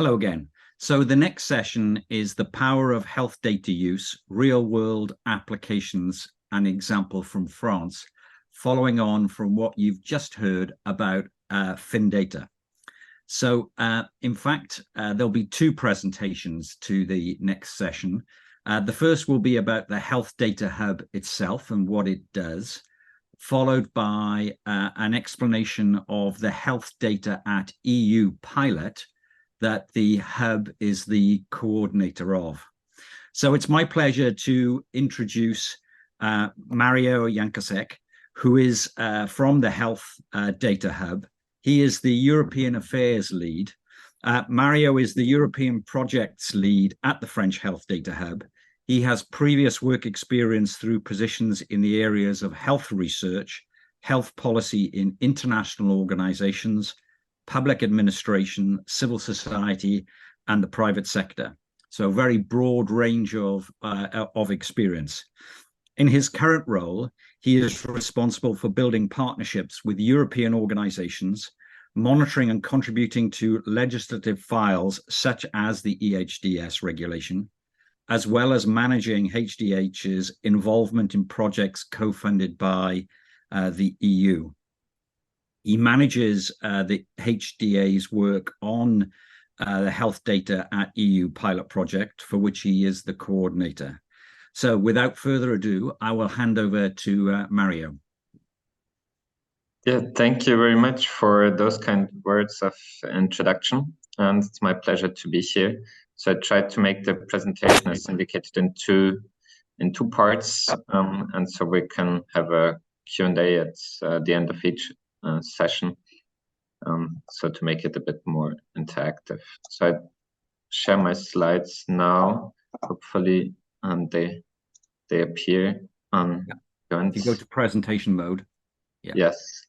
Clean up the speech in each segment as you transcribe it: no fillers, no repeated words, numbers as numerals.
Hello again. So the next session is the power of health data use, real-world applications, an example from France, following on from what you've just heard about FinData. So in fact, there'll be two presentations to the next session. The first will be about the Health Data Hub itself and what it does, followed by an explanation of the health data at EU pilot that the hub is the coordinator of. So it's my pleasure to introduce Mario Jendrossek, who is from the Health Data Hub. He is the European Affairs lead. Mario is the European Projects lead at the French Health Data Hub. He has previous work experience through positions in the areas of health research, health policy in international organizations, public administration, civil society, and the private sector. So a very broad range of experience. In his current role, he is responsible for building partnerships with European organizations, monitoring and contributing to legislative files such as the EHDS regulation, as well as managing HDH's involvement in projects co-funded by the EU. He manages the HDA's work on the health data at EU pilot project, for which he is the coordinator. So without further ado, I will hand over to Mario. Yeah, thank you very much for those kind words of introduction. And it's my pleasure to be here. So I tried to make the presentation as indicated in two parts. And so we can have a Q&A at the end of each session, so to make it a bit more interactive. So I share my slides now, hopefully, and they appear on. If you go to presentation mode. Yeah. Yes.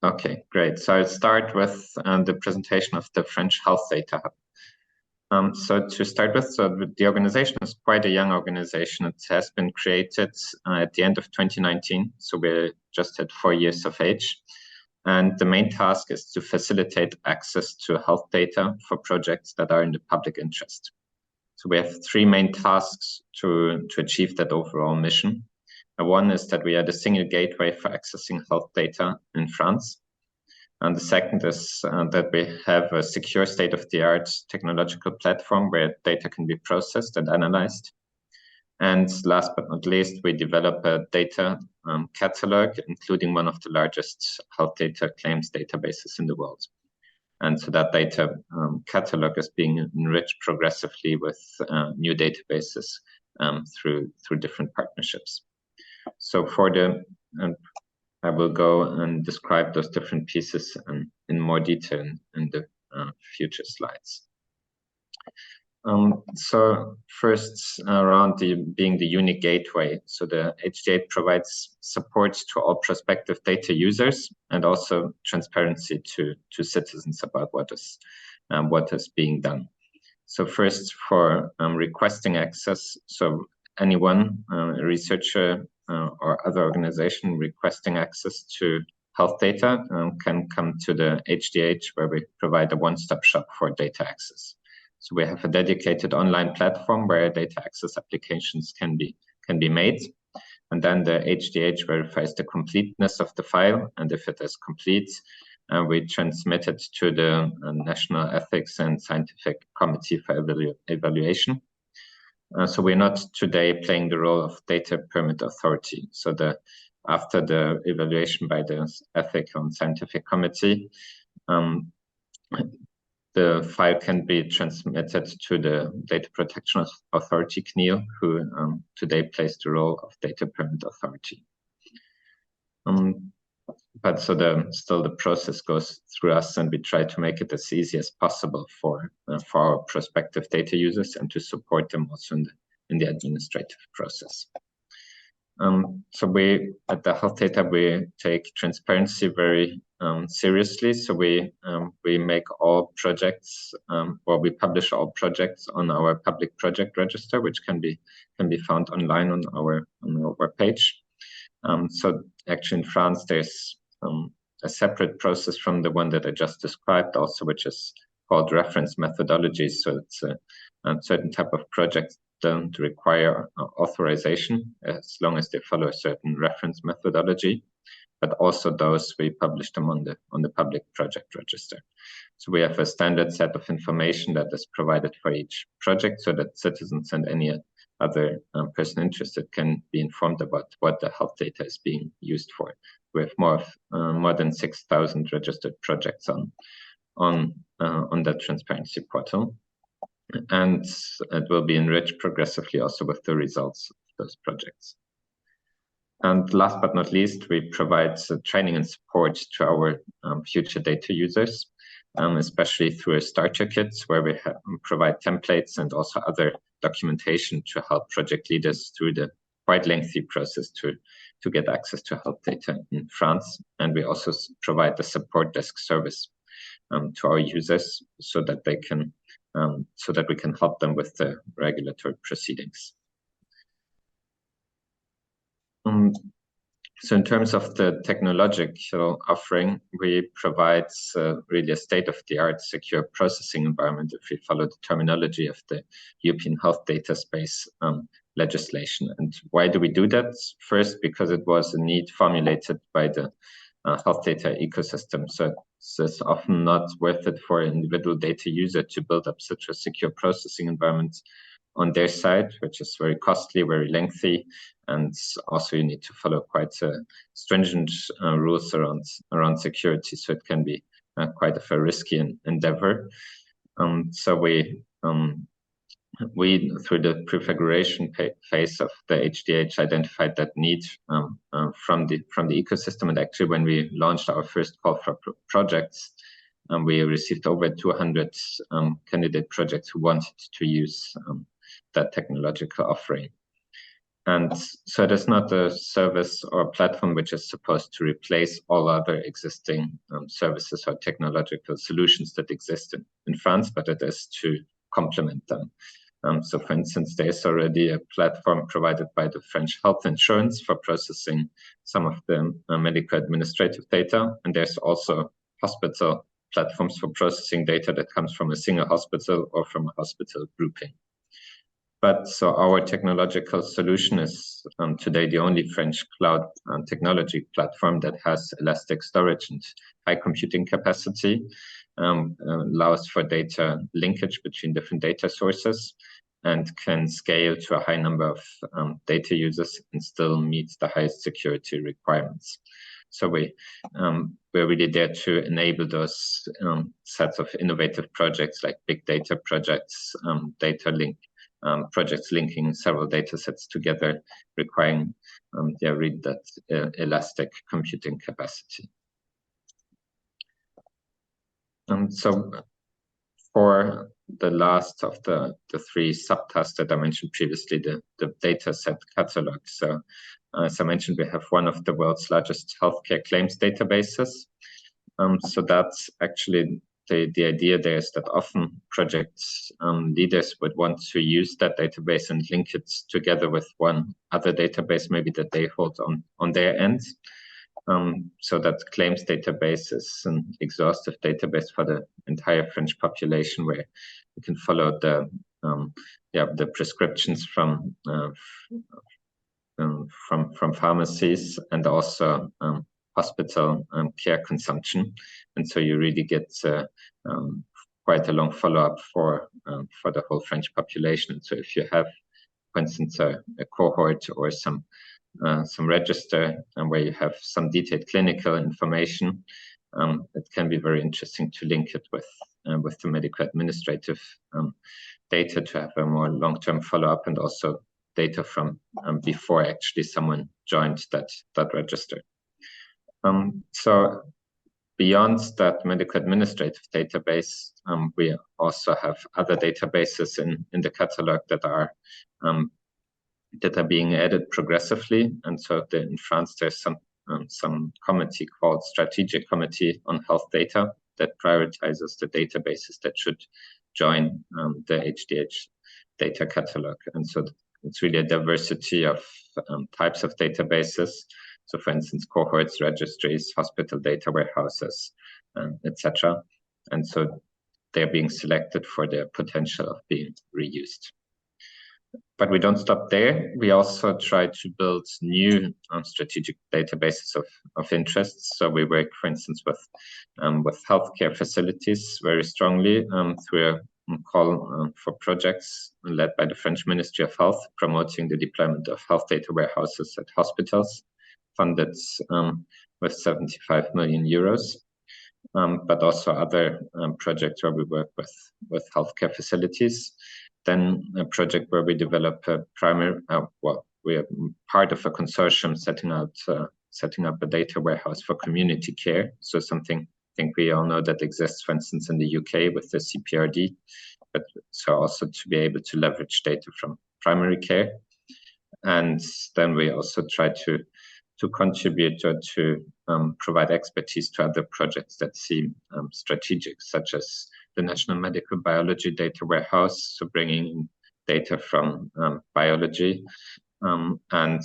Okay, great. So I'll start with the presentation of the French Health Data Hub. So to start with, so the organization is quite a young organization. It has been created at the end of 2019, so we just had 4 years of age. And the main task is to facilitate access to health data for projects that are in the public interest. So we have 3 main tasks to achieve that overall mission. One is that we are the single gateway for accessing health data in France. And the second is that we have a secure state-of-the-art technological platform where data can be processed and analyzed. And last but not least, we develop a data catalog, including one of the largest health data claims databases in the world. And so that data catalog is being enriched progressively with new databases through different partnerships. So I will go and describe those different pieces in more detail in the future slides. So first, around being the unique gateway. So the HDA provides support to all prospective data users and also transparency to citizens about what is being done. So first, for requesting access, so anyone, a researcher or other organization requesting access to health data can come to the HDH, where we provide a one-stop shop for data access. So we have a dedicated online platform where data access applications can be made. And then the HDH verifies the completeness of the file. And if it is complete, we transmit it to the National Ethics and Scientific Committee for evaluation. So we're not today playing the role of data permit authority. So after the evaluation by the Ethics and Scientific Committee, the file can be transmitted to the Data Protection Authority, CNIL, who today plays the role of data permit authority. But so still the process goes through us, and we try to make it as easy as possible for our prospective data users and to support them also in the administrative process. So we at the Health Data, we take transparency very seriously. So we make all projects, or we publish all projects on our public project register, which can be found online on our webpage. So actually in France, there's a separate process from the one that I just described, also, which is called reference methodologies. So it's a certain type of projects don't require authorization as long as they follow a certain reference methodology, but also those we publish them on the public project register. So we have a standard set of information that is provided for each project so that citizens and any other person interested can be informed about what the health data is being used for. We have more than 6,000 registered projects on that transparency portal, and it will be enriched progressively also with the results of those projects. And last but not least, we provide training and support to our future data users, especially through a starter kits where we provide templates and also other documentation to help project leaders through the quite lengthy process to get access to health data in France. And we also provide the support desk service to our users so that we can help them with the regulatory proceedings. So in terms of the technological offering, we provide really a state-of-the-art secure processing environment if we follow the terminology of the European health data space legislation. And why do we do that? First, because it was a need formulated by the health data ecosystem. So it's often not worth it for an individual data user to build up such a secure processing environment on their side, which is very costly, very lengthy, and also you need to follow quite stringent rules around security. So it can be quite a risky endeavor. So we through the prefiguration phase of the HDH identified that need from the ecosystem, and actually when we launched our first call for projects, we received over 200 candidate projects who wanted to use that technological offering. And so it is not a service or a platform which is supposed to replace all other existing services or technological solutions that exist in France, but it is to complement them. So for instance, there's already a platform provided by the French health insurance for processing some of the medical administrative data. And there's also hospital platforms for processing data that comes from a single hospital or from a hospital grouping. But so our technological solution is today the only French cloud technology platform that has elastic storage and high computing capacity, allows for data linkage between different data sources, and can scale to a high number of data users and still meet the highest security requirements. So we're really there to enable those sets of innovative projects like big data projects, data link projects linking several data sets together, requiring really that elastic computing capacity. So for the last of the three subtasks that I mentioned previously, the data set catalog. So as I mentioned, we have one of the world's largest healthcare claims databases. So that's actually the idea there is that often projects leaders would want to use that database and link it together with one other database, maybe that they hold on their end. So that claims database is an exhaustive database for the entire French population, where you can follow the prescriptions from pharmacies and also hospital care consumption, and so you really get quite a long follow-up for the whole French population. So if you have, for instance, a cohort or some register and where you have some detailed clinical information, it can be very interesting to link it with the medical administrative data to have a more long-term follow-up, and also data from before actually someone joined that register. So beyond that medical administrative database, we also have other databases in the catalog that are being added progressively. And so in France, there's some committee called Strategic Committee on Health Data that prioritizes the databases that should join the HDH data catalog. And so it's really a diversity of types of databases. So for instance, cohorts, registries, hospital data warehouses, etc. And so they're being selected for their potential of being reused. But we don't stop there. We also try to build new strategic databases of interest. So we work, for instance, with healthcare facilities very strongly through a call for projects led by the French Ministry of Health, promoting the deployment of health data warehouses at hospitals, funded with 75 million euros. But also other projects where we work with healthcare facilities. Then a project where we develop a primary, we are part of a consortium setting up a data warehouse for community care. So something I think we all know that exists, for instance, in the UK with the CPRD, but so also to be able to leverage data from primary care. And then we also try to contribute or to provide expertise to other projects that seem strategic, such as the National Medical Biology Data Warehouse, so bringing in data from biology, and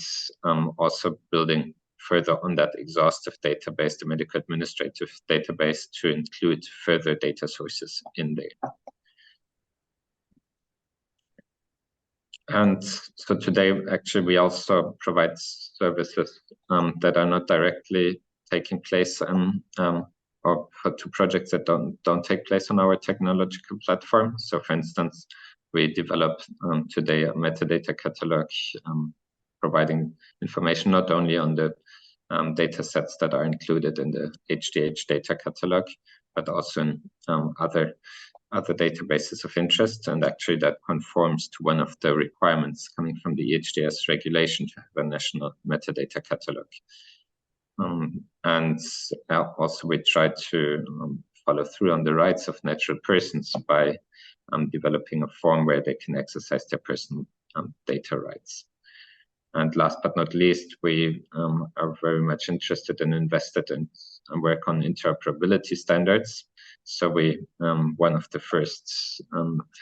also building further on that exhaustive database, the medical administrative database, to include further data sources in there. And so today, actually, we also provide services that are not directly taking place or to projects that don't take place on our technological platform. So, for instance, we develop today a metadata catalog providing information not only on the data sets that are included in the HDH data catalog, but also in other databases of interest, and actually that conforms to one of the requirements coming from the EHDS regulation to have a national metadata catalog. And also we try to follow through on the rights of natural persons by developing a form where they can exercise their personal data rights. And last but not least, we are very much interested and invested in and work on interoperability standards. So we, one of the first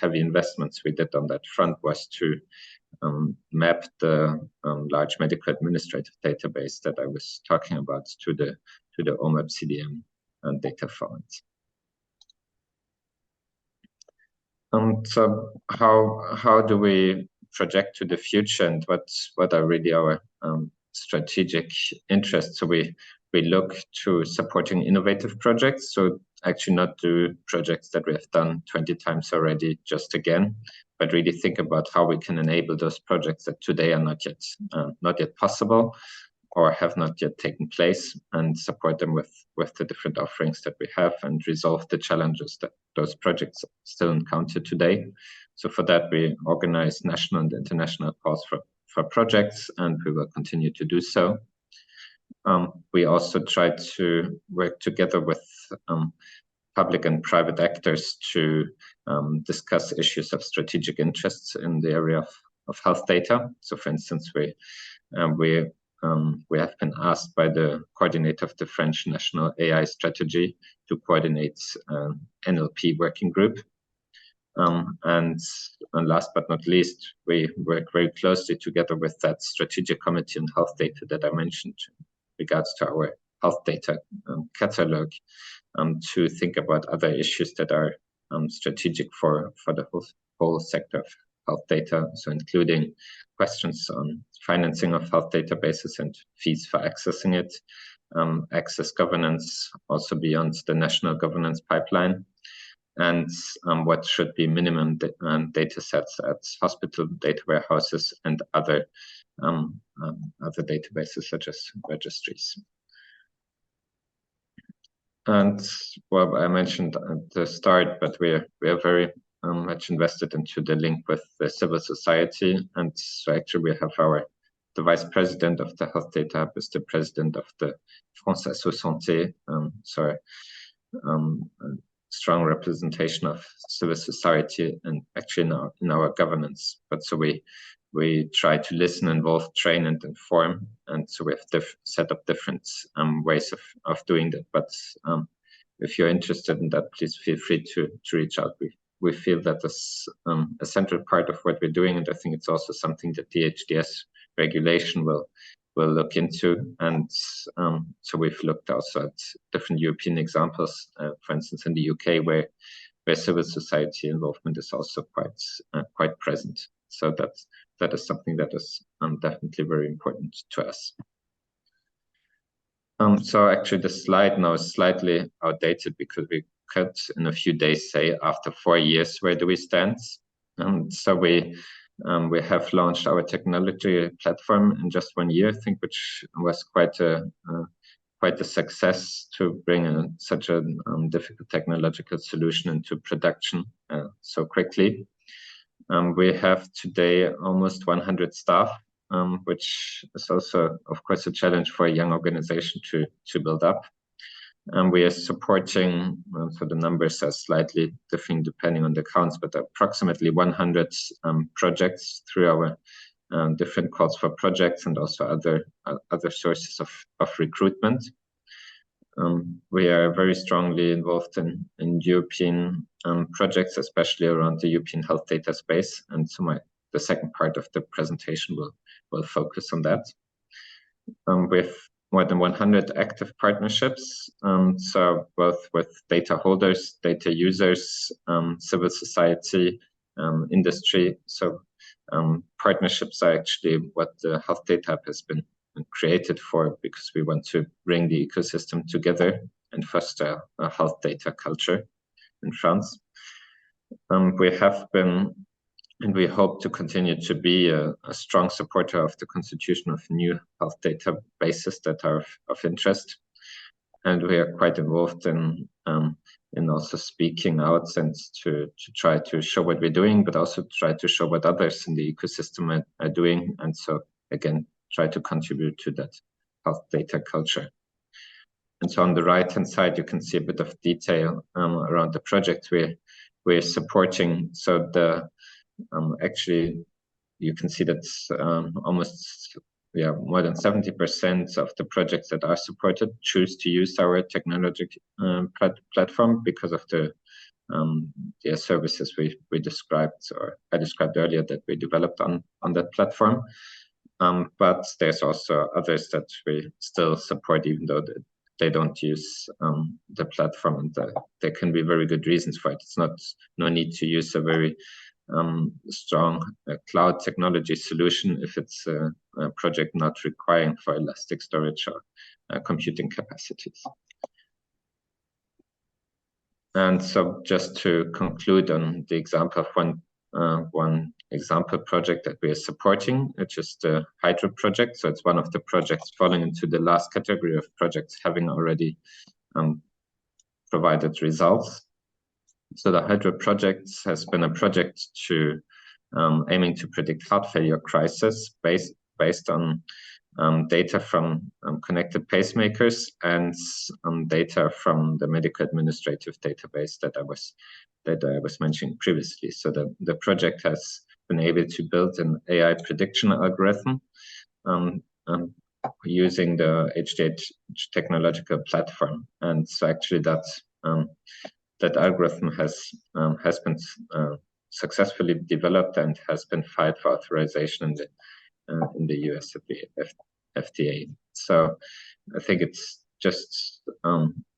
heavy investments we did on that front was to map the large medical administrative database that I was talking about to the OMAP CDM data formats. So how do we project to the future, and what are really our strategic interests? So we look to supporting innovative projects. So actually not do projects that we have done 20 times already just again, but really think about how we can enable those projects that today are not yet possible or have not yet taken place, and support them with the different offerings that we have and resolve the challenges that those projects still encounter today. So for that, we organize national and international calls for projects, and we will continue to do so. We also try to work together with public and private actors to discuss issues of strategic interests in the area of health data. So for instance, we have been asked by the coordinator of the French National AI Strategy to coordinate an NLP working group. And last but not least, we work very closely together with that strategic committee on health data that I mentioned in regards to our health data catalog, to think about other issues that are strategic for the whole sector of health data, so including questions on financing of health databases and fees for accessing it, access governance, also beyond the national governance pipeline, and what should be minimum data sets at hospital data warehouses and other databases such as registries. And well, I mentioned at the start, but we are very much invested into the link with the civil society. And so actually we have the vice president of the Health Data Hub is the president of the France Asso Santé, strong representation of civil society and actually in our governance. But so we try to listen, involve, train, and inform. And so we have set up different ways of doing that. But if you're interested in that, please feel free to reach out. We feel that this a central part of what we're doing, and I think it's also something that the DHSS regulation will look into. And so we've looked also at different European examples, for instance, in the UK, where civil society involvement is also quite present. So that is something that is definitely very important to us. So actually the slide now is slightly outdated because we could in a few days say after 4 years, where do we stand? So we have launched our technology platform in just 1 year, I think, which was quite a success to bring such a difficult technological solution into production so quickly. We have today almost 100 staff, which is also, of course, a challenge for a young organization to build up. We are supporting, so the numbers are slightly different depending on the counts, but approximately 100 projects through our different calls for projects and also other sources of recruitment. We are very strongly involved in European projects, especially around the European health data space. And so the second part of the presentation will focus on that. With more than 100 active partnerships, so both with data holders, data users, civil society, industry. So partnerships are actually what the Health Data Hub has been created for, because we want to bring the ecosystem together and foster a health data culture in France. We have been, and we hope to continue to be a strong supporter of the constitution of new health databases that are of interest. And we are quite involved in also speaking out and to try to show what we're doing, but also try to show what others in the ecosystem are doing. And so again, try to contribute to that health data culture. And so on the right-hand side, you can see a bit of detail around the project we're supporting. So the actually, you can see that almost more than 70% of the projects that are supported choose to use our technology platform because of the services we described, or I described earlier, that we developed on that platform. But there's also others that we still support, even though they don't use the platform, and there can be very good reasons for it. It's no need to use a very strong cloud technology solution if it's a project not requiring for elastic storage or computing capacities. And so just to conclude on the example of one example project that we are supporting, which is the Hydro project. So it's one of the projects falling into the last category of projects having already provided results. So the Hydro project has been a project to aiming to predict heart failure crisis based on data from connected pacemakers and data from the medical administrative database that I was mentioning previously. So the project has been able to build an AI prediction algorithm using the HDH technological platform. And so actually that algorithm has been successfully developed and has been filed for authorization in the US at the FDA. So I think it's just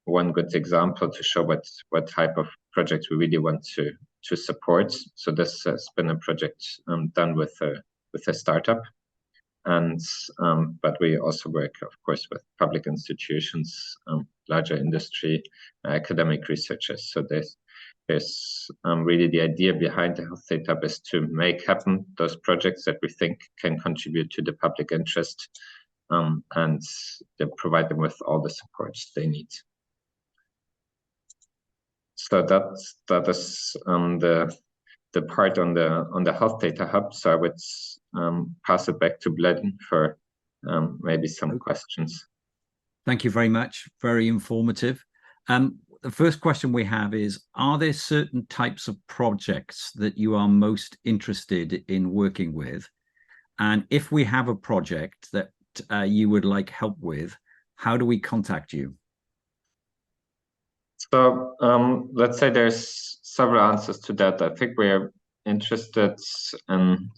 one good example to show what type of projects we really want to support. So this has been a project done with a startup, and but we also work, of course, with public institutions, larger industry, academic researchers. So there's really the idea behind the Health Data Hub is to make happen those projects that we think can contribute to the public interest, and provide them with all the supports they need. So that is the part on the Health Data Hub. So I would pass it back to Bledin for maybe some questions. Thank you very much. Very informative. The first question we have is, are there certain types of projects that you are most interested in working with? And if we have a project that you would like help with, how do we contact you? So let's say there's several answers to that. I think we're interested in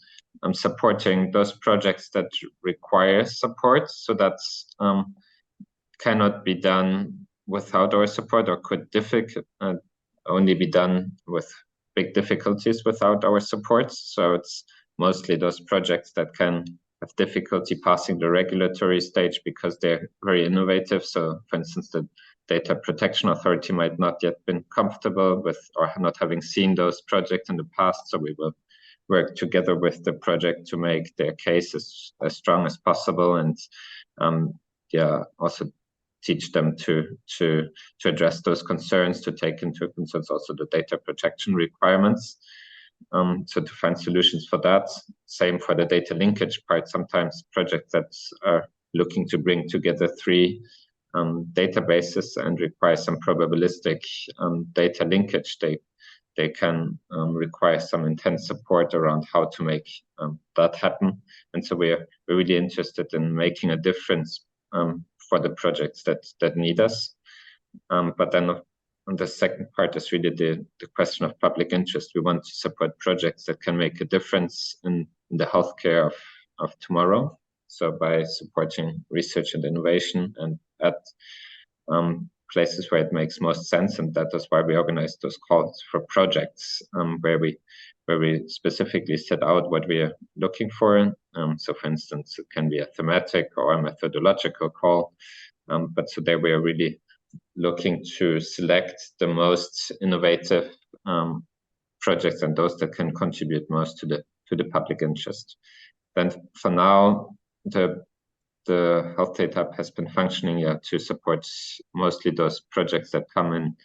supporting those projects that require support. So that cannot be done without our support, or could only be done with big difficulties without our support. So it's mostly those projects that can have difficulty passing the regulatory stage because they're very innovative. So for instance, the Data Protection Authority might not yet been comfortable with or not having seen those projects in the past. So we will work together with the project to make their case as strong as possible, and also teach them to address those concerns, to take into concerns also the data protection requirements. So to find solutions for that. Same for the data linkage part. Sometimes projects that are looking to bring together three databases and require some probabilistic data linkage, they can require some intense support around how to make that happen. And so we're really interested in making a difference for the projects that need us. But then the second part is really the question of public interest. We want to support projects that can make a difference in the healthcare of tomorrow. So by supporting research and innovation and at places where it makes most sense, and that is why we organize those calls for projects where we specifically set out what we are looking for. So for instance, it can be a thematic or a methodological call, but so there we are really looking to select the most innovative projects and those that can contribute most to the public interest. Then for now, the Health Data Hub has been functioning to support mostly those projects that come in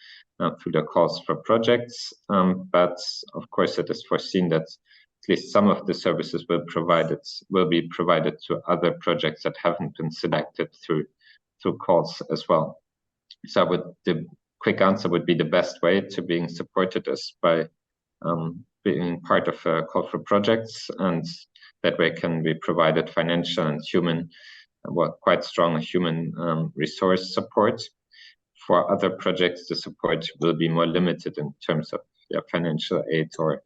through the calls for projects. But of course, it is foreseen that at least some of the services will be provided to other projects that haven't been selected through calls as well. So the quick answer would be the best way to being supported is by being part of a call for projects, and that way can be provided financial and human, quite strong human resource support. For other projects, the support will be more limited in terms of financial aid or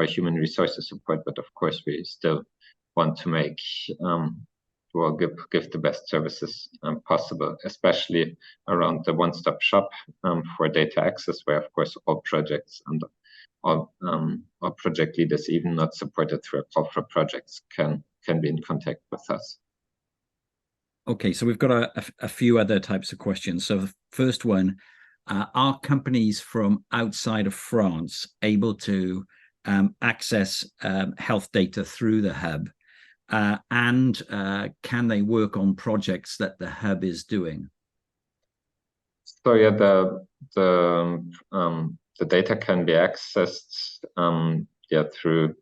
human resources support. But of course, we still want to make give the best services possible, especially around the one-stop shop for data access, where of course all projects and all project leaders, even not supported through a call for projects, can be in contact with us. Okay, so we've got a few other types of questions. So the first one, are companies from outside of France able to access health data through the hub? And can they work on projects that the hub is doing? So yeah, the data can be accessed through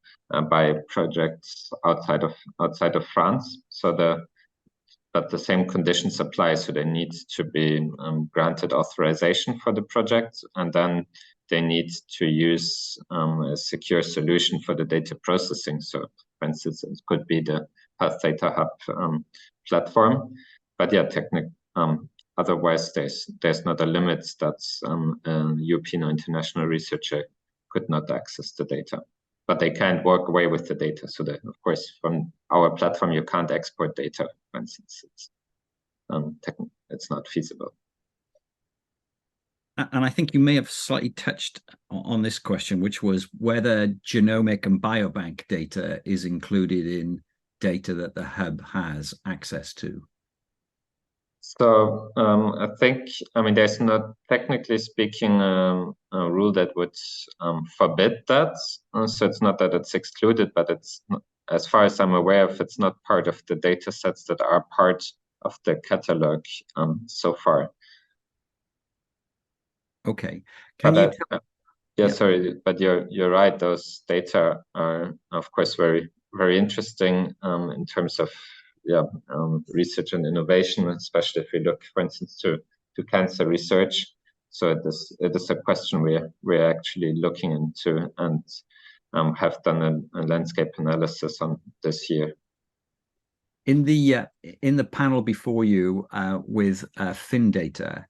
by projects outside of France. But the same conditions apply. So they need to be granted authorization for the project, and then they need to use a secure solution for the data processing. So for instance, it could be the Health Data Hub platform. But yeah, otherwise there's not a limit that a European or international researcher could not access the data. But they can't walk away with the data. So that, of course, from our platform, you can't export data. For instance, it's not feasible. And I think you may have slightly touched on this question, which was whether genomic and biobank data is included in data that the hub has access to. So I mean, there's not, technically speaking, a rule that would forbid that. So it's not that it's excluded, but it's not, as far as I'm aware of, it's not part of the data sets that are part of the catalog so far. Okay. Sorry, but you're right. Those data are, of course, very, very interesting in terms of research and innovation, especially if we look, for instance, to cancer research. So it is a question we're actually looking into and have done a landscape analysis on this year. In the panel before you with FinData,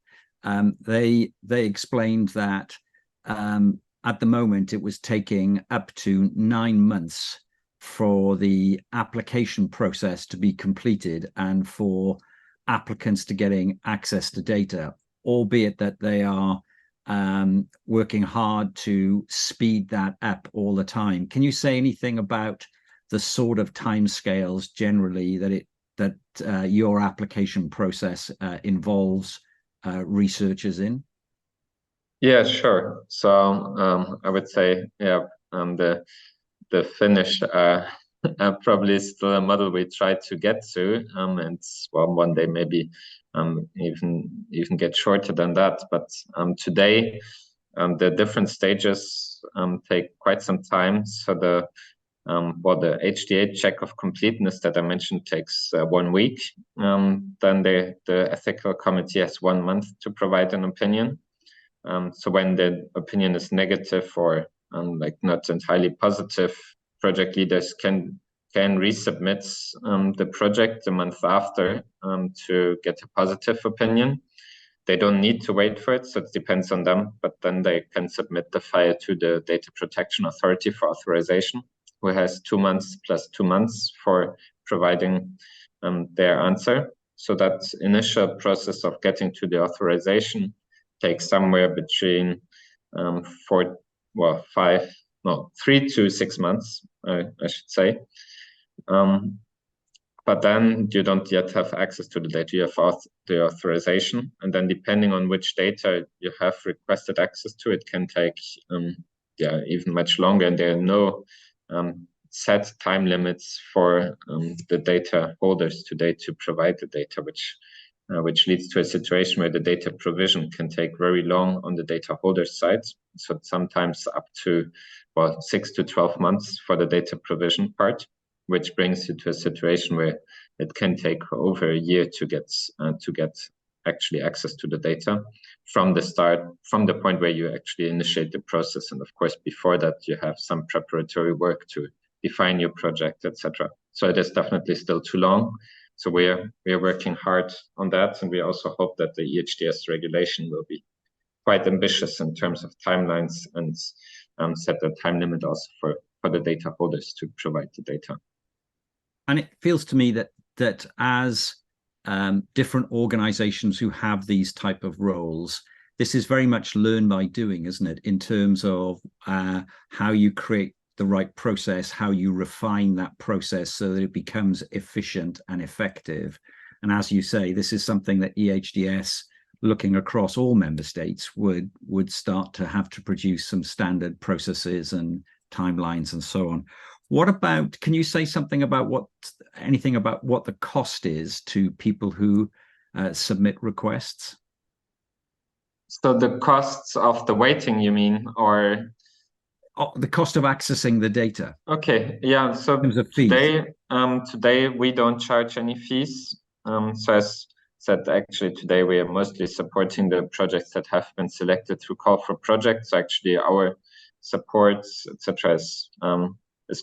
they explained that at the moment it was taking up to 9 months for the application process to be completed and for applicants to getting access to data, albeit that they are working hard to speed that up all the time. Can you say anything about the sort of timescales generally that your application process involves researchers in? Yeah, sure. So I would say, yeah, the Finnish probably still a model we try to get to, and well, one day maybe even get shorter than that. But today, the different stages take quite some time. So the HTA check of completeness that I mentioned takes 1 week. Then the ethical committee has 1 month to provide an opinion. So when the opinion is negative or like not entirely positive, project leaders can resubmit the project a month after to get a positive opinion. They don't need to wait for it, so it depends on them, but then they can submit the file to the Data Protection Authority for authorization, who has 2 months plus 2 months for providing their answer. So that initial process of getting to the authorization takes somewhere between 3 to 6 months, I should say. But then you don't yet have access to the data. You have the authorization, and then depending on which data you have requested access to, it can take even much longer. And there are no set time limits for the data holders today to provide the data, which leads to a situation where the data provision can take very long on the data holder side. So sometimes up to 6 to 12 months for the data provision part, which brings you to a situation where it can take over a year to get actually access to the data from the start, from the point where you actually initiate the process. And of course, before that, you have some preparatory work to define your project, etc. So it is definitely still too long. So we are working hard on that, and we also hope that the EHDS regulation will be quite ambitious in terms of timelines and set a time limit also for the data holders to provide the data. And it feels to me that as different organizations who have these type of roles, this is very much learn by doing, isn't it? In terms of how you create the right process, how you refine that process so that it becomes efficient and effective. And as you say, this is something that EHDS, looking across all member states, would start to have to produce some standard processes and timelines and so on. What about, can you say something about anything about what the cost is to people who submit requests? So the costs of the waiting, you mean, or? The cost of accessing the data. Okay, yeah. So today we don't charge any fees. So as said, actually today we are mostly supporting the projects that have been selected through call for projects. So actually our support, etc., is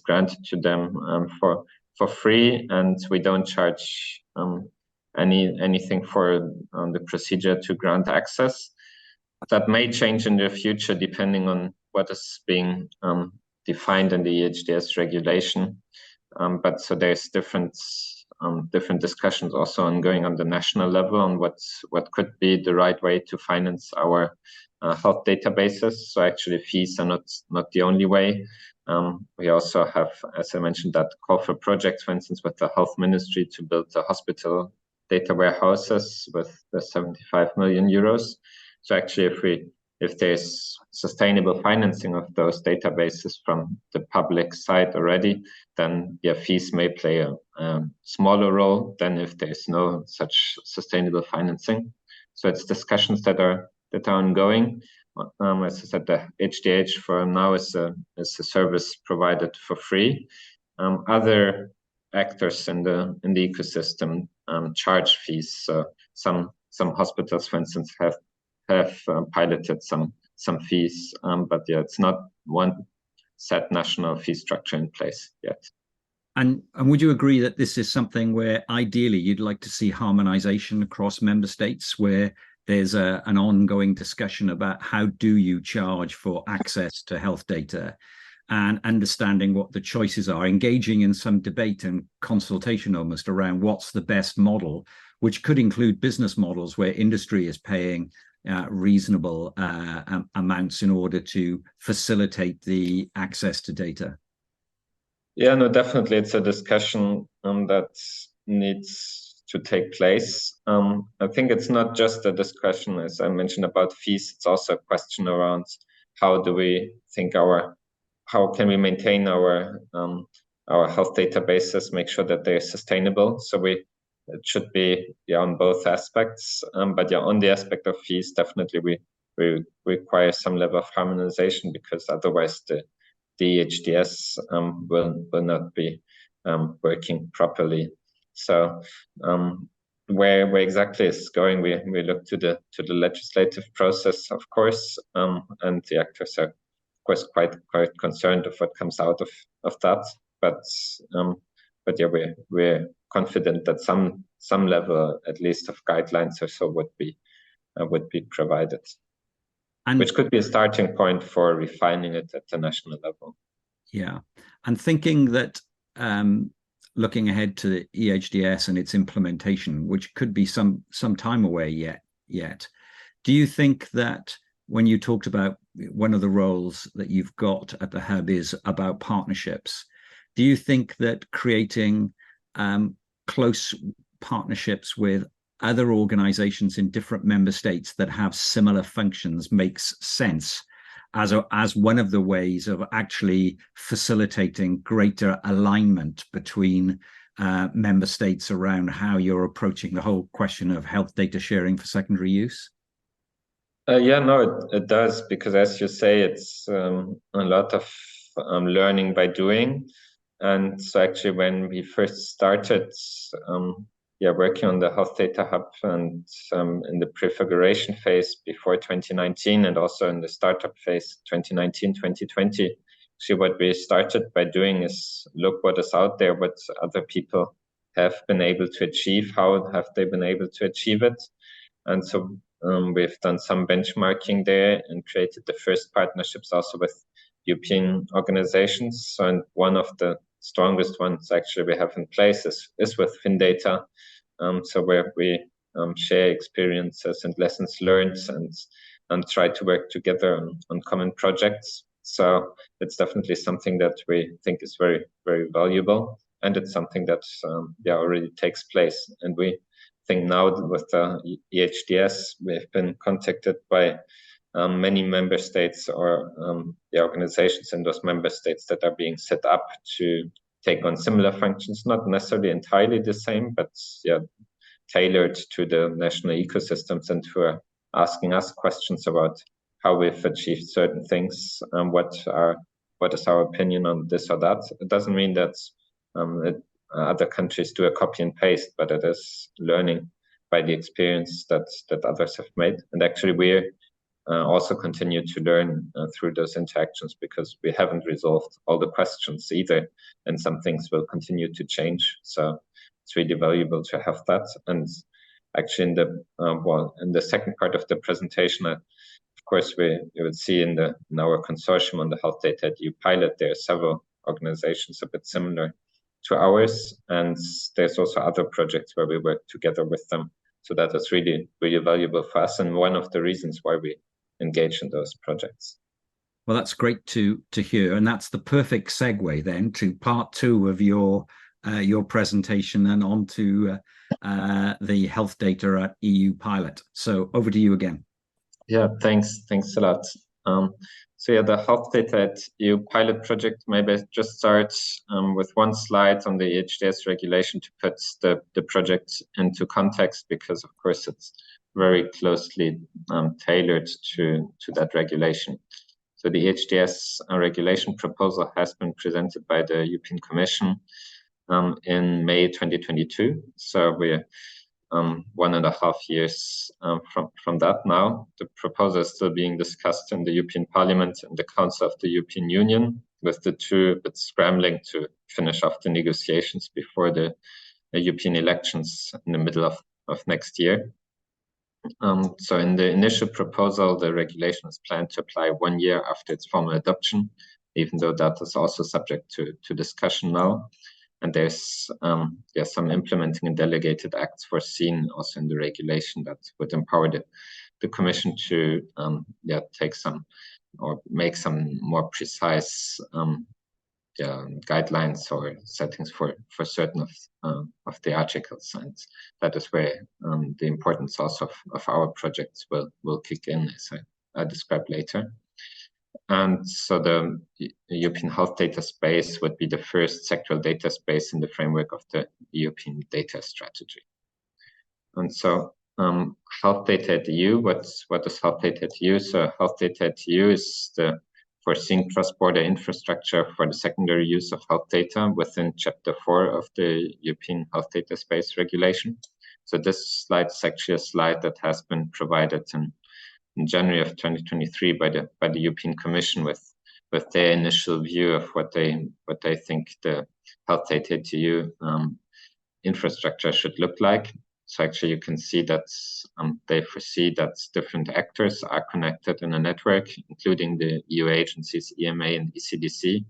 granted to them for free, and we don't charge anything for the procedure to grant access. That may change in the future depending on what is being defined in the EHDS regulation. But so there's different discussions also ongoing on the national level on what could be the right way to finance our health databases. So actually fees are not the only way. We also have, as I mentioned, that call for projects, for instance, with the health ministry to build the hospital data warehouses with the 75 million euros. So actually, if there's sustainable financing of those databases from the public side already, then fees may play a smaller role than if there's no such sustainable financing. So it's discussions that are ongoing. As I said, the HDH for now is a service provided for free. Other actors in the ecosystem charge fees. So some hospitals, for instance, have piloted some fees, but it's not one set national fee structure in place yet. And would you agree that this is something where ideally you'd like to see harmonization across member states, where there's an ongoing discussion about how do you charge for access to health data, and understanding what the choices are, engaging in some debate and consultation almost around what's the best model, which could include business models where industry is paying reasonable amounts in order to facilitate the access to data? Yeah, no, definitely it's a discussion that needs to take place. I think it's not just a discussion, as I mentioned, about fees. It's also a question around how do we think how can we maintain our health databases, make sure that they're sustainable. So it should be on both aspects. But on the aspect of fees, definitely we require some level of harmonization, because otherwise the DHDS will not be working properly. So where exactly it's going, we look to the legislative process, of course, and the actors are, of course, quite concerned of what comes out of that. But yeah, we're confident that some level, at least, of guidelines or so would be provided, which could be a starting point for refining it at the national level. Yeah, and thinking that looking ahead to the EHDS and its implementation, which could be some time away yet, do you think that when you talked about one of the roles that you've got at the hub is about partnerships, do you think that creating close partnerships with other organizations in different member states that have similar functions makes sense as one of the ways of actually facilitating greater alignment between member states around how you're approaching the whole question of health data sharing for secondary use? Yeah, no, it does, because as you say, it's a lot of learning by doing. And so actually when we first started working on the Health Data Hub, and in the prefiguration phase before 2019, and also in the startup phase 2019, 2020, actually what we started by doing is look what is out there, what other people have been able to achieve, how have they been able to achieve it. And so we've done some benchmarking there and created the first partnerships also with European organizations. So, and one of the strongest ones actually we have in place is with FinData. So where we share experiences and lessons learned, and try to work together on common projects. So it's definitely something that we think is very, very valuable. And it's something that already takes place. And we think now with the EHDS, we've been contacted by many member states, or the organizations in those member states that are being set up to take on similar functions, not necessarily entirely the same, but tailored to the national ecosystems, and who are asking us questions about how we've achieved certain things, what is our opinion on this or that. It doesn't mean that other countries do a copy and paste, but it is learning by the experience that others have made. And actually we're also continue to learn through those interactions, because we haven't resolved all the questions either, and some things will continue to change. So it's really valuable to have that. And actually in the second part of the presentation, of course, you would see in our consortium on the Health Data EU pilot, there are several organizations a bit similar to ours, and there's also other projects where we work together with them. So that is really, really valuable for us, and one of the reasons why we engage in those projects. Well, that's great to hear, and that's the perfect segue then to part two of your presentation, and on to the health data at EU pilot. So over to you again. Yeah, thanks a lot. So the health data at EU pilot project, maybe I just start with one slide on the EHDS regulation to put the project into context, because of course it's very closely tailored to that regulation. So the EHDS regulation proposal has been presented by the European Commission in May 2022. So we're 1.5 years from that now. The proposal is still being discussed in the European Parliament and the Council of the European Union, with the two but scrambling to finish off the negotiations before the European elections in the middle of next year. So in the initial proposal, the regulation is planned to apply 1 year after its formal adoption, even though that is also subject to discussion now. And there's some implementing and delegated acts foreseen also in the regulation that would empower the the Commission to take some or make some more precise guidelines or settings for certain of the articles, and that is where the importance also of our projects will kick in, as I describe later. And so the European health data space would be the first sectoral data space in the framework of the European data strategy. And so health data at EU, what is health data at EU? So health data at EU is the foreseeing cross-border infrastructure for the secondary use of health data within Chapter 4 of the European Health Data Space Regulation. So this slide is actually a slide that has been provided in January of 2023 by the European Commission with their initial view of what they think the health data at EU infrastructure should look like. So actually you can see that they foresee that different actors are connected in a network, including the EU agencies, EMA and ECDC,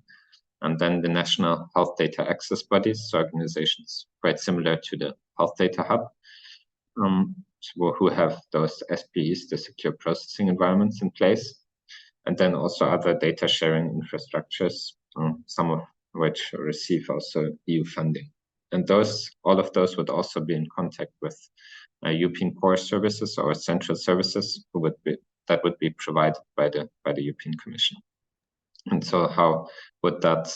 and then the national health data access bodies, so organizations quite similar to the Health Data Hub, who have those SPEs, the secure processing environments in place, and then also other data sharing infrastructures, some of which receive also EU funding. And all of those would also be in contact with European core services or central services that would be provided by the European Commission. And so how would that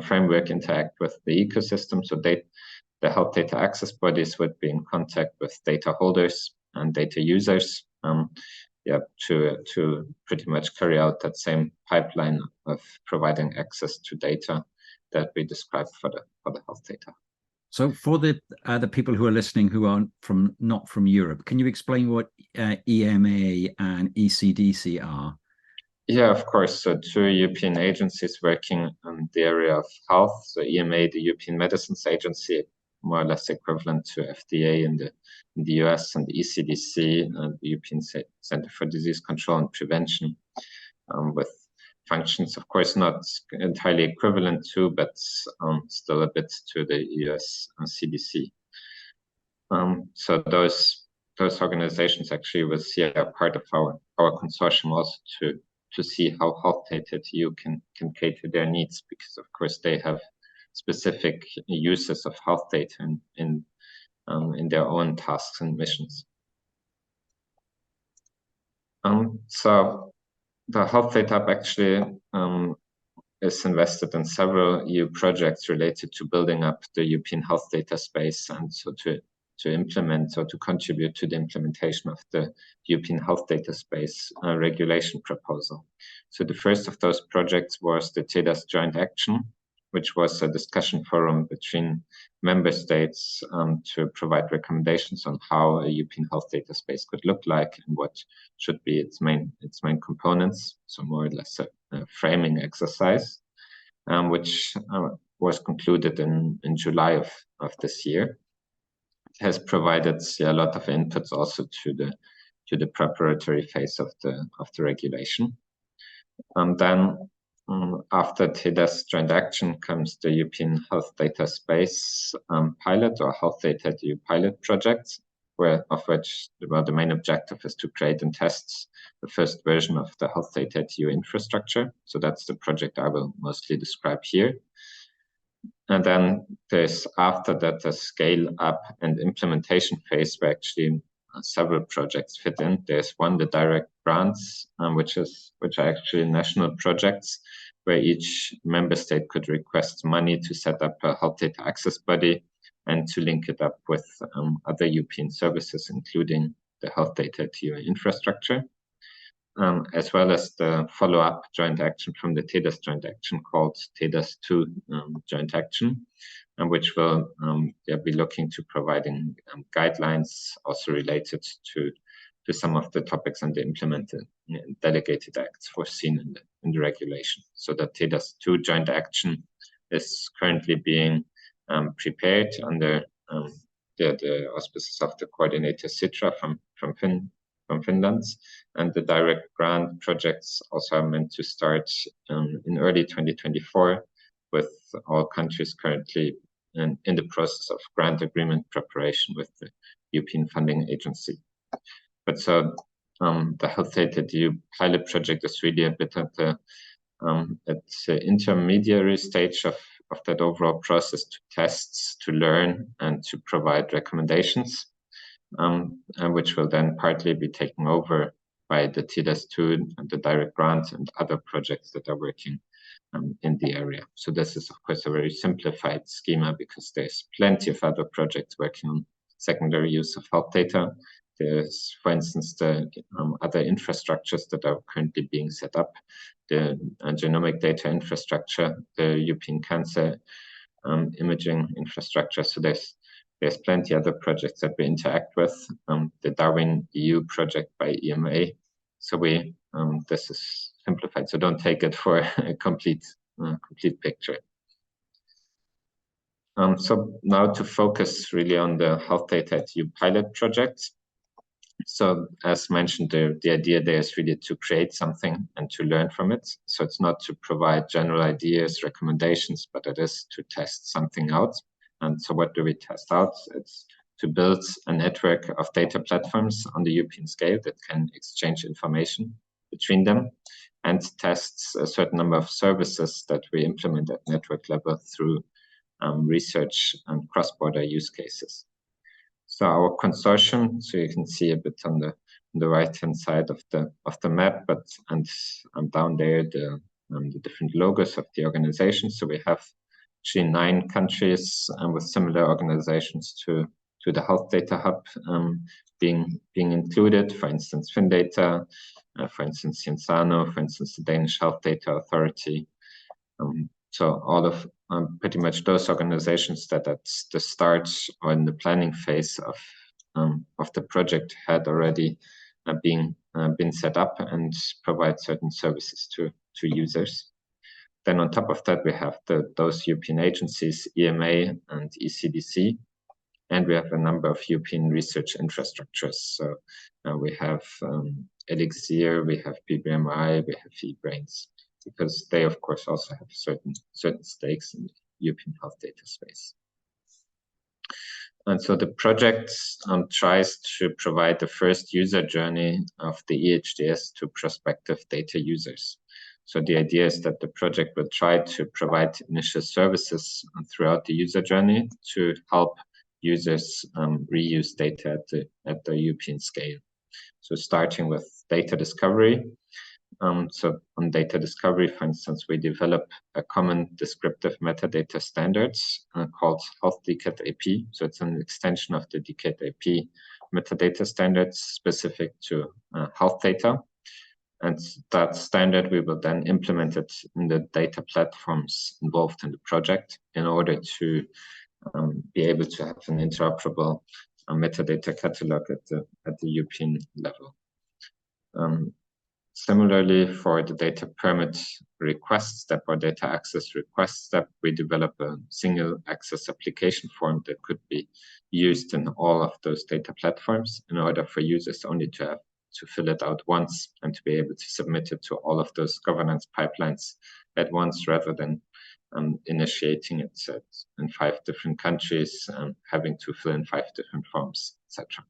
framework interact with the ecosystem? So the health data access bodies would be in contact with data holders and data users to pretty much carry out that same pipeline of providing access to data that we described for the health data. So for the people who are listening who are not from Europe, can you explain what EMA and ECDC are? Yeah, of course. So two European agencies working in the area of health. So EMA, the European Medicines Agency, more or less equivalent to FDA in the US, and the ECDC, the European Center for Disease Control and Prevention, with functions, of course, not entirely equivalent to, but still a bit to the US CDC. So those organizations actually was part of our consortium also to see how health data at EU can cater their needs, because of course they have specific uses of health data in their own tasks and missions. So the Health Data Hub actually is invested in several EU projects related to building up the European health data space, and so to implement or to contribute to the implementation of the European health data space regulation proposal. So the first of those projects was the TEDAS joint action, which was a discussion forum between member states to provide recommendations on how a European health data space could look like and what should be its main components. So more or less a framing exercise, which was concluded in July of this year. It has provided a lot of inputs also to the preparatory phase of the regulation. And then after TEDAS joint action comes the European Health Data Space pilot, or Health Data at EU pilot project, of which the main objective is to create and test the first version of the Health Data at EU infrastructure. So that's the project I will mostly describe here. And then there's, after that, a scale up and implementation phase where actually several projects fit in. There's one, the direct grants, which are actually national projects where each member state could request money to set up a health data access body and to link it up with other European services, including the health data at EU infrastructure, as well as the follow-up joint action from the TEDAS joint action called TEDAS2 joint action, which will be looking to providing guidelines also related to some of the topics and the implemented delegated acts foreseen in the regulation. So the TEDAS2 joint action is currently being prepared under the auspices of the coordinator Citra from Finland, and the direct grant projects also are meant to start in early 2024, with all countries currently in the process of grant agreement preparation with the European Funding Agency. But so the Health Data EU pilot project is really a bit at the intermediary stage of that overall process, to test, to learn, and to provide recommendations, and which will then partly be taken over by the TDAS2 and the direct grant and other projects that are working in the area. So this is, of course, a very simplified schema, because there's plenty of other projects working on secondary use of health data. There's, for instance, the other infrastructures that are currently being set up, the genomic data infrastructure, the European cancer imaging infrastructure. So there's plenty other projects that we interact with. The Darwin EU project by EMA. So we this is simplified. So don't take it for a complete picture. So now to focus really on the Health Data at EU pilot project. So as mentioned, the idea there is really to create something and to learn from it. So it's not to provide general ideas, recommendations, but it is to test something out. And so what do we test out? It's to build a network of data platforms on the European scale that can exchange information between them, and tests a certain number of services that we implement at network level through research and cross-border use cases. So our consortium, so you can see a bit on the right-hand side of the map, but and down there the different logos of the organization. So we have actually 9 countries with similar organizations to the Health Data Hub being included. For instance, FinData, for instance, Cienzano, for instance, the Danish Health Data Authority. So all of pretty much those organizations that at the start or in the planning phase of the project had already been set up and provide certain services to users. Then on top of that, we have those European agencies, EMA and ECDC, and we have a number of European research infrastructures. So we have Elixir, we have PBMI, we have eBrains, because they, of course, also have certain stakes in the European health data space. And so the project tries to provide the first user journey of the EHDS to prospective data users. So the idea is that the project will try to provide initial services throughout the user journey to help users reuse data at the European scale. So starting with data discovery. So on data discovery, for instance, we develop a common descriptive metadata standards called Health DCAT AP. So it's an extension of the DCAT AP metadata standards specific to health data. And that standard, we will then implement it in the data platforms involved in the project in order to be able to have an interoperable metadata catalog at the European level. Similarly, for the data permit request step or data access request step, we develop a single access application form that could be used in all of those data platforms in order for users only to have to fill it out once and to be able to submit it to all of those governance pipelines at once, rather than initiating it in 5 different countries and having to fill in 5 different forms, etc.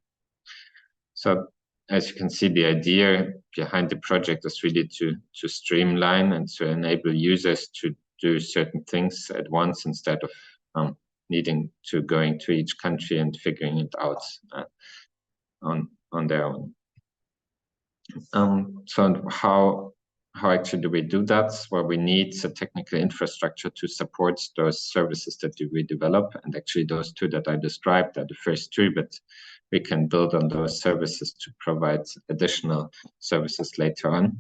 So as you can see, the idea behind the project is really to streamline and to enable users to do certain things at once instead of needing to going to each country and figuring it out on their own. So how actually do we do that? Well, we need a technical infrastructure to support those services that we develop, and actually those 2 that I described are the first 2, but we can build on those services to provide additional services later on.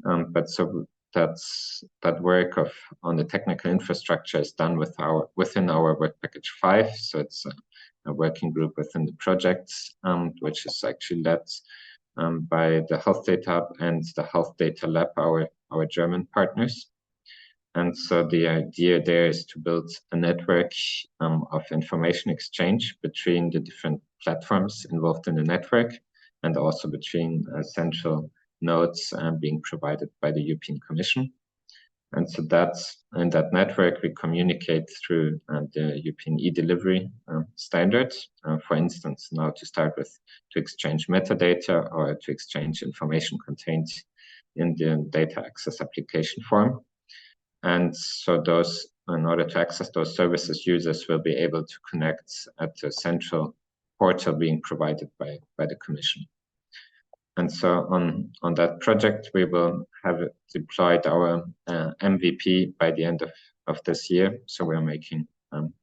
But so that work on the technical infrastructure is done within our work package 5. So it's a working group within the project, which is actually led by the Health Data Hub and the Health Data Lab, our German partners. And so the idea there is to build a network of information exchange between the different platforms involved in the network, and also between central nodes being provided by the European Commission. And so that's in that network, we communicate through the European e-delivery standards. For instance, now to start with, to exchange metadata or to exchange information contained in the data access application form. And so those, in order to access those services, users will be able to connect at the central portal being provided by the Commission. And so on that project, we will have deployed our MVP by the end of this year. So we're making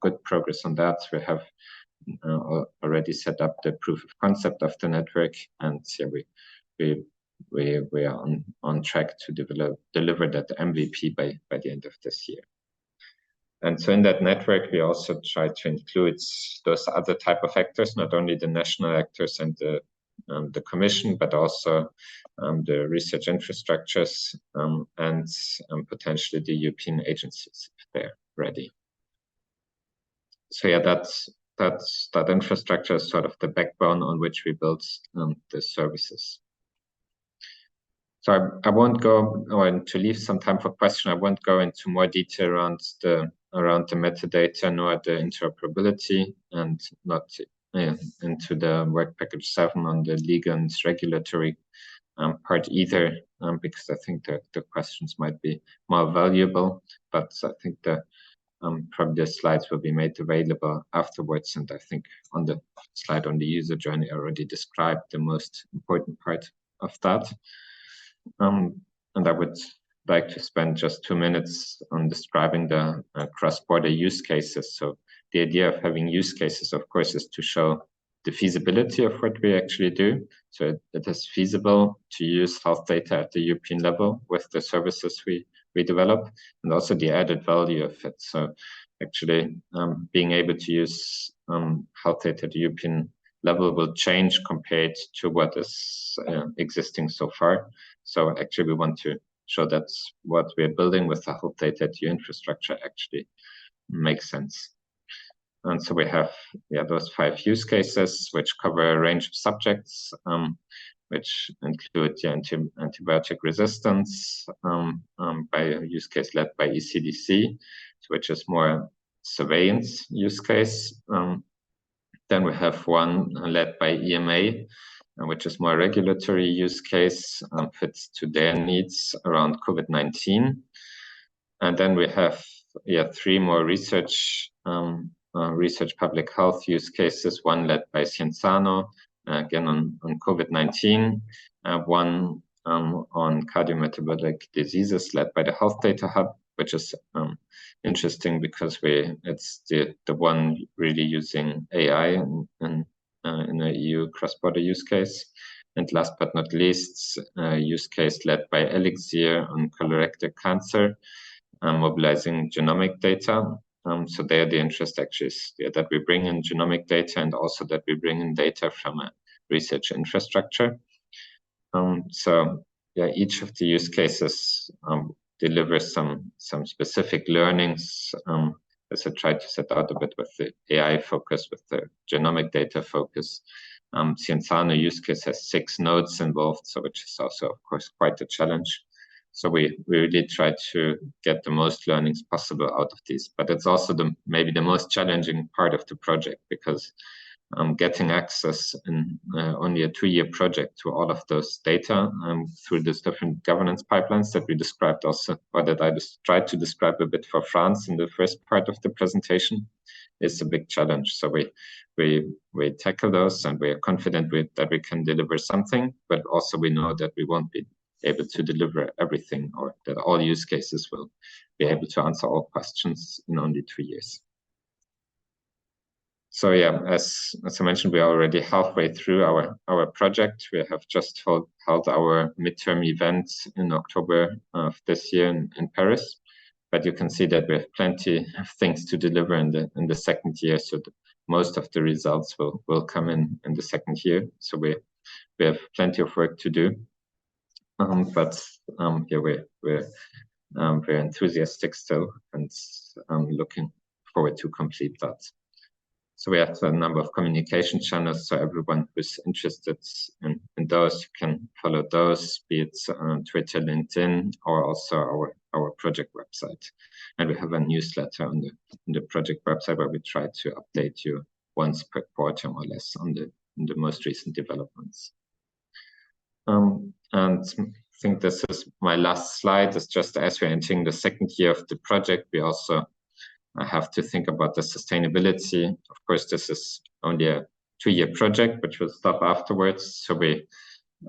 good progress on that. We have already set up the proof of concept of the network, and yeah, we are on track to deliver that MVP by the end of this year. And so in that network, we also try to include those other type of actors, not only the national actors and the Commission, but also the research infrastructures and potentially the European agencies if they're ready. So yeah, that infrastructure is sort of the backbone on which we build the services. So I won't go, or to leave some time for question, I won't go into more detail around the metadata nor the interoperability, and not into the work package 7 on the legal and regulatory part either, because I think the questions might be more valuable. But I think probably the slides will be made available afterwards, and I think on the slide on the user journey I already described the most important part of that. And I would like to spend just 2 minutes on describing the cross-border use cases. So the idea of having use cases, of course, is to show the feasibility of what we actually do. So it is feasible to use health data at the European level with the services we develop, and also the added value of it. So actually being able to use health data at the European level will change compared to what is existing so far. So actually we want to show that what we're building with the health data at the infrastructure actually makes sense. And so we have those 5 use cases which cover a range of subjects, which include antibiotic resistance by a use case led by ECDC, which is more surveillance use case. Then we have one led by EMA, which is more regulatory use case, fits to their needs around COVID-19. And then we have 3 more research public health use cases, one led by Cienzano, again on COVID-19, one on cardiometabolic diseases led by the Health Data Hub, which is interesting because it's the one really using AI in the EU cross-border use case. And last but not least, use case led by Elixir on colorectal cancer, mobilizing genomic data. So there the interest actually is that we bring in genomic data and also that we bring in data from a research infrastructure. So yeah, each of the use cases delivers some specific learnings. As I tried to set out a bit with the AI focus, with the genomic data focus. Cienzano use case has 6 nodes involved, so which is also, of course, quite a challenge. So we really try to get the most learnings possible out of these. But it's also maybe the most challenging part of the project, because getting access in only a 2-year project to all of those data through these different governance pipelines that we described also, or that I just tried to describe a bit for France in the first part of the presentation, is a big challenge. So we tackle those, and we are confident that we can deliver something, but also we know that we won't be able to deliver everything, or that all use cases will be able to answer all questions in only 2 years. So yeah, as I mentioned, we are already halfway through our project. We have just held our midterm event in October of this year in Paris. But you can see that we have plenty of things to deliver in the second year. So most of the results will come in the second year. So we have plenty of work to do. But yeah, we're enthusiastic still, and looking forward to complete that. So we have a number of communication channels. So everyone who's interested in those, you can follow those, be it on Twitter, LinkedIn, or also our project website. And we have a newsletter on the project website where we try to update you once per quarter, more or less, on the most recent developments. And I think this is my last slide. It's just as we're entering the second year of the project, we also have to think about the sustainability. Of course, this is only a 2-year project, which will stop afterwards. So we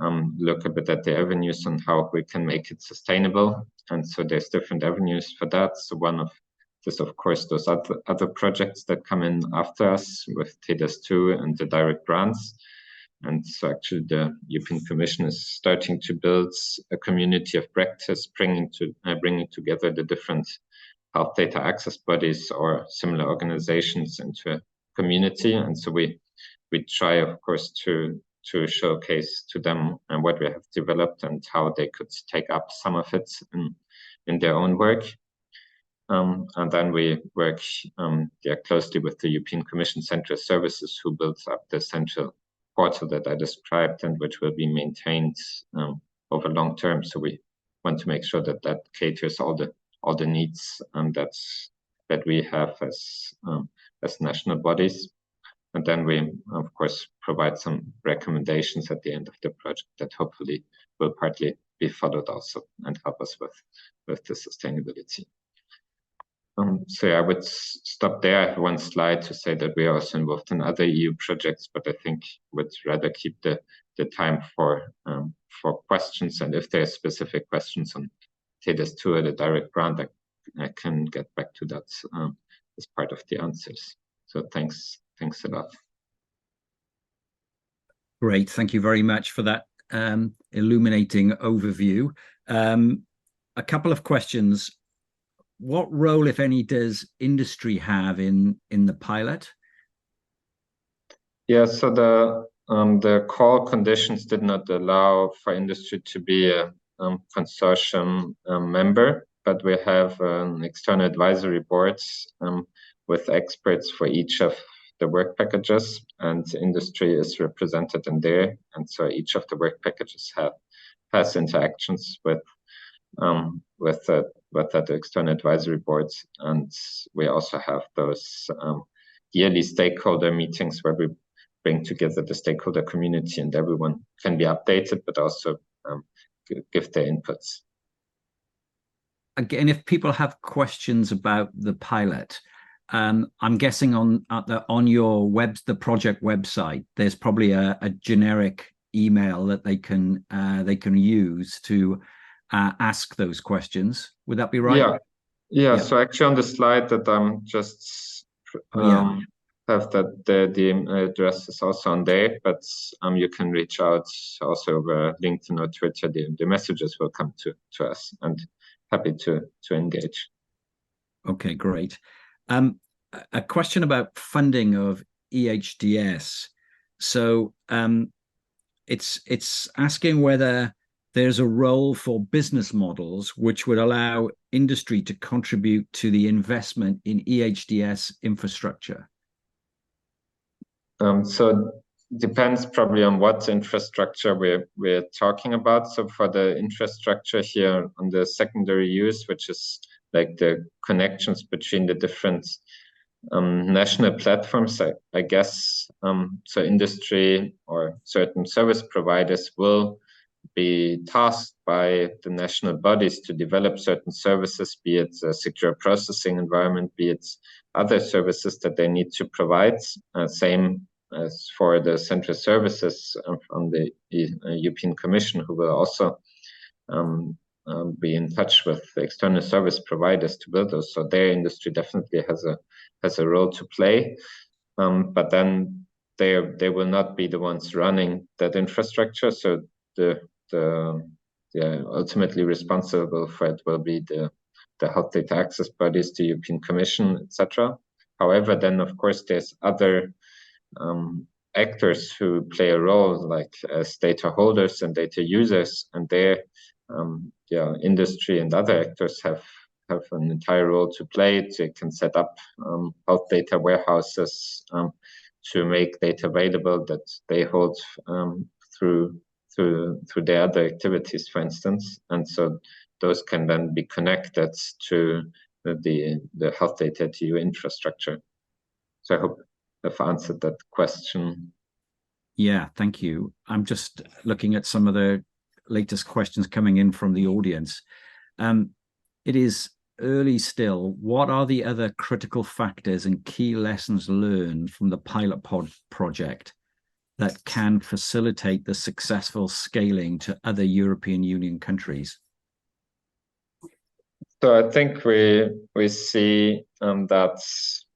look a bit at the avenues and how we can make it sustainable. And so there's different avenues for that. So one of this, of course, those other projects that come in after us with TDS2 and the direct grants. And so actually the European Commission is starting to build a community of practice, bringing together the different health data access bodies or similar organizations into a community. And so we try, of course, to showcase to them what we have developed and how they could take up some of it in their own work. And then we work closely with the European Commission Central Services, who builds up the central portal that I described and which will be maintained over long term. So we want to make sure that that caters all the needs that we have as national bodies. And then we, of course, provide some recommendations at the end of the project that hopefully will partly be followed also and help us with the sustainability. So yeah, I would stop there. I have one slide to say that we are also involved in other EU projects, but I think would rather keep the time for questions. And if there are specific questions on TDS2 or the direct grant, I can get back to that as part of the answers. So thanks a lot. Great, thank you very much for that illuminating overview. A couple of questions. What role, if any, does industry have in the pilot? Yeah, so the core conditions did not allow for industry to be a consortium member, but we have an external advisory board with experts for each of the work packages, and industry is represented in there. And so each of the work packages has interactions with that external advisory boards. And we also have those yearly stakeholder meetings where we bring together the stakeholder community, and everyone can be updated, but also give their inputs. Again, if people have questions about the pilot, I'm guessing on your the project website, there's probably a generic email that they can use to ask those questions. Would that be right? Yeah. So actually on the slide that I'm just have that the address is also on there, but you can reach out also over LinkedIn or Twitter. The messages will come to us, and happy to engage. Okay, great. A question about funding of EHDS. So it's asking whether there's a role for business models which would allow industry to contribute to the investment in EHDS infrastructure. So depends probably on what infrastructure we're talking about. So for the infrastructure here on the secondary use, which is like the connections between the different national platforms, I guess, so industry or certain service providers will be tasked by the national bodies to develop certain services, be it a secure processing environment, be it other services that they need to provide. Same as for the central services from the European Commission, who will also be in touch with the external service providers to build those. So their industry definitely has a role to play, but then they will not be the ones running that infrastructure. So the ultimately responsible for it will be the health data access bodies, the European Commission, etc. However, then of course there's other actors who play a role, like as data holders and data users, and their industry and other actors have have an entire role to play. They can set up health data warehouses to make data available that they hold through their other activities, for instance. And so those can then be connected to the health data to your infrastructure. So I hope I've answered that question. Yeah, thank you. I'm just looking at some of the latest questions coming in from the audience. It is early still. What are the other critical factors and key lessons learned from the pilot pod project that can facilitate the successful scaling to other European Union countries? So I think we see that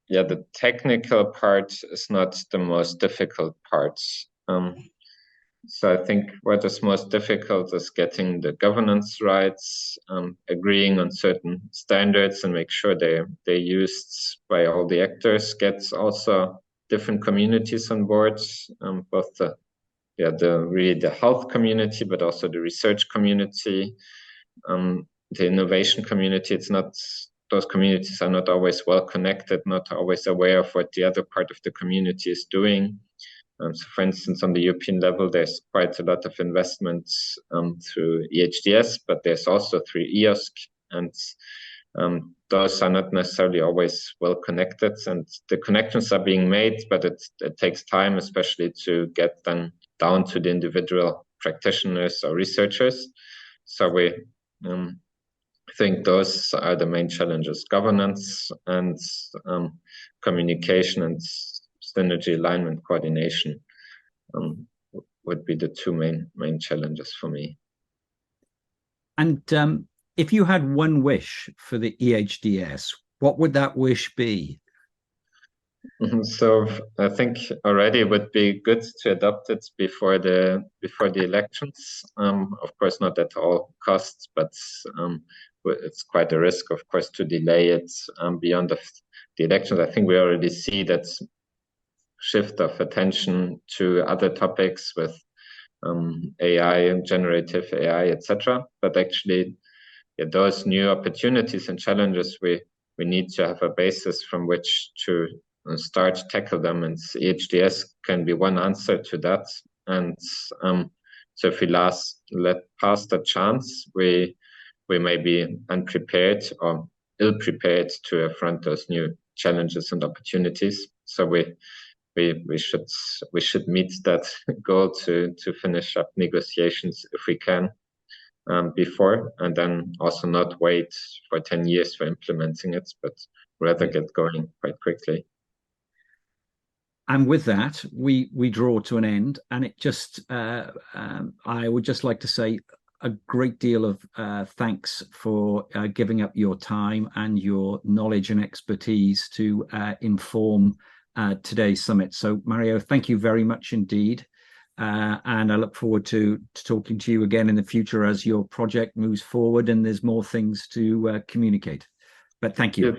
the technical part is not the most difficult part. So I think what is most difficult is getting the governance rights, agreeing on certain standards and make sure they're used by all the actors, gets also different communities on board, both the health community, but also the research community, the innovation community. It's not, those communities are not always well connected, not always aware of what the other part of the community is doing. So for instance, on the European level, there's quite a lot of investments through EHDS, but there's also through EOSC, and those are not necessarily always well connected, and the connections are being made, but it takes time, especially to get them down to the individual practitioners or researchers. So we think those are the main challenges: governance and communication and synergy, alignment, coordination would be the two main challenges for me. And if you had one wish for the EHDS, what would that wish be? So I think already it would be good to adopt it before the elections. Of course, not at all costs, but it's quite a risk, of course, to delay it beyond the elections. I think we already see that shift of attention to other topics with AI, generative AI, etc. But actually, those new opportunities and challenges, we need to have a basis from which to start to tackle them, and EHDS can be one answer to that. And so if we let pass the chance, we may be unprepared or ill-prepared to affront those new challenges and opportunities. So we should meet that goal to finish up negotiations if we can before, and then also not wait for 10 years for implementing it, but rather get going quite quickly. And with that, we draw to an end, and it just I would just like to say a great deal of thanks for giving up your time and your knowledge and expertise to inform today's summit. So Mario, thank you very much indeed. And I look forward to talking to you again in the future as your project moves forward and there's more things to communicate. But thank you.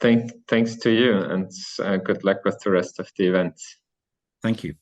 Thanks to you, and good luck with the rest of the event. Thank you.